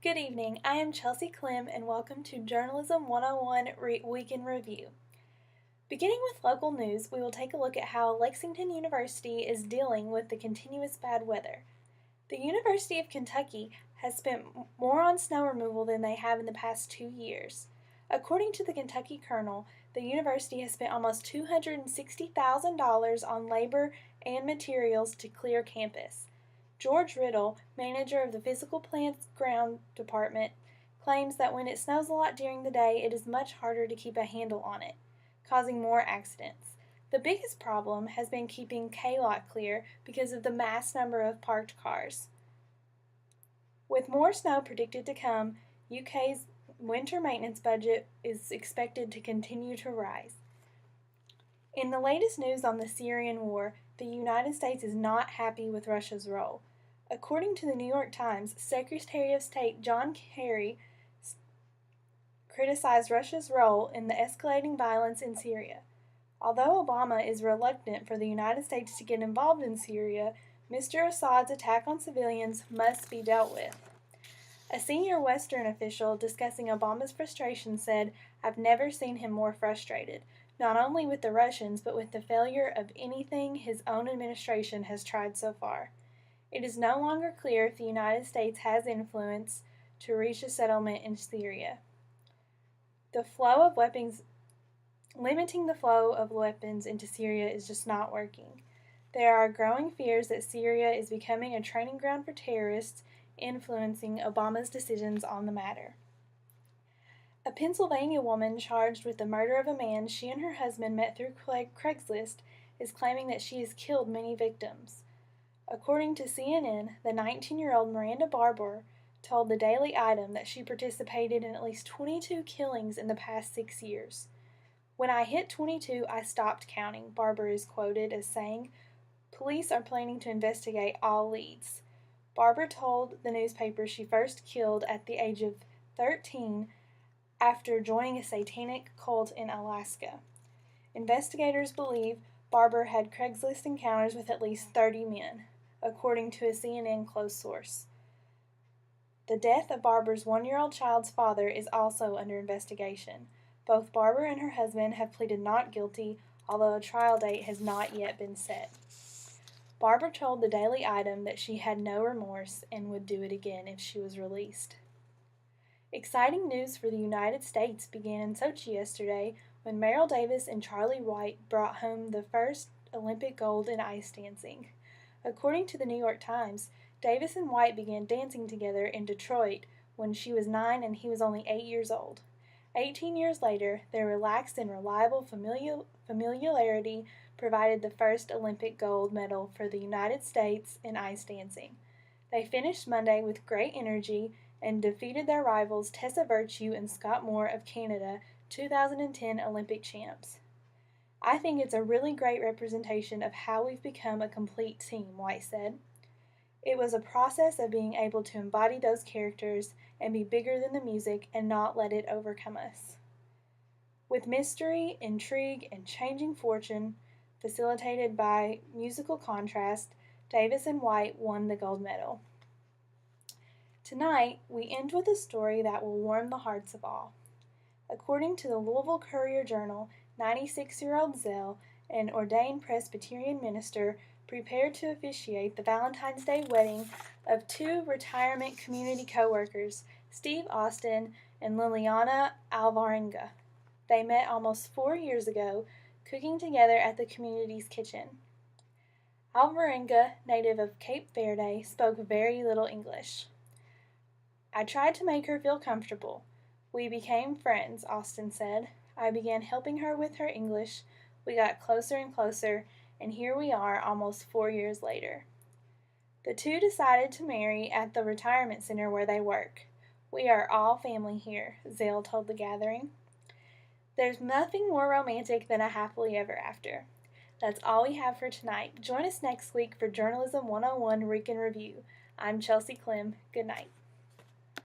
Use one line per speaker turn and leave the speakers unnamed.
Good evening, I am Chelsea Clem and welcome to Journalism 101 Week in Review. Beginning with local news, we will take a look at how Lexington University is dealing with the continuous bad weather. The University of Kentucky has spent more on snow removal than they have in the past 2 years. According to the Kentucky Kernel, the university has spent almost $260,000 on labor and materials to clear campus. George Riddle, manager of the Physical Plants Ground Department, claims that when it snows a lot during the day, it is much harder to keep a handle on it, causing more accidents. The biggest problem has been keeping K-Lot clear because of the mass number of parked cars. With more snow predicted to come, UK's winter maintenance budget is expected to continue to rise. In the latest news on the Syrian war, the United States is not happy with Russia's role. According to the New York Times, Secretary of State John Kerry criticized Russia's role in the escalating violence in Syria. Although Obama is reluctant for the United States to get involved in Syria, Mr. Assad's attack on civilians must be dealt with. A senior Western official discussing Obama's frustration said, "I've never seen him more frustrated, not only with the Russians, but with the failure of anything his own administration has tried so far. It is no longer clear if the United States has influence to reach a settlement in Syria. Limiting the flow of weapons into Syria is just not working. There are growing fears that Syria is becoming a training ground for terrorists, influencing Obama's decisions on the matter." A Pennsylvania woman charged with the murder of a man she and her husband met through Craigslist is claiming that she has killed many victims. According to CNN, the 19-year-old Miranda Barber told the Daily Item that she participated in at least 22 killings in the past 6 years. "When I hit 22, I stopped counting," Barber is quoted as saying. Police are planning to investigate all leads. Barber told the newspaper she first killed at the age of 13 after joining a satanic cult in Alaska. Investigators believe Barber had Craigslist encounters with at least 30 men, according to a CNN close source. The death of Barber's 1-year-old child's father is also under investigation. Both Barber and her husband have pleaded not guilty, although a trial date has not yet been set. Barber told the Daily Item that she had no remorse and would do it again if she was released. Exciting news for the United States began in Sochi yesterday when Meryl Davis and Charlie White brought home the first Olympic gold in ice dancing. According to the New York Times, Davis and White began dancing together in Detroit when she was 9 and he was only 8 years old. 18 years later, their relaxed and reliable familiarity provided the first Olympic gold medal for the United States in ice dancing. They finished Monday with great energy and defeated their rivals Tessa Virtue and Scott Moore of Canada, 2010 Olympic champs. "I think it's a really great representation of how we've become a complete team," White said. "It was a process of being able to embody those characters and be bigger than the music and not let it overcome us." With mystery, intrigue, and changing fortune, facilitated by musical contrast, Davis and White won the gold medal. Tonight, we end with a story that will warm the hearts of all. According to the Louisville Courier-Journal, 96-year-old Zell, an ordained Presbyterian minister, prepared to officiate the Valentine's Day wedding of 2 retirement community co-workers, Steve Austin and Liliana Alvarenga. They met almost 4 years ago, cooking together at the community's kitchen. Alvarenga, native of Cape Verde, spoke very little English. "I tried to make her feel comfortable. We became friends," Austin said. "I began helping her with her English. We got closer and closer, and here we are almost 4 years later." The two decided to marry at the retirement center where they work. "We are all family here," Zale told the gathering. There's nothing more romantic than a happily ever after. That's all we have for tonight. Join us next week for Journalism 101 Week in Review. I'm Chelsea Clem. Good night.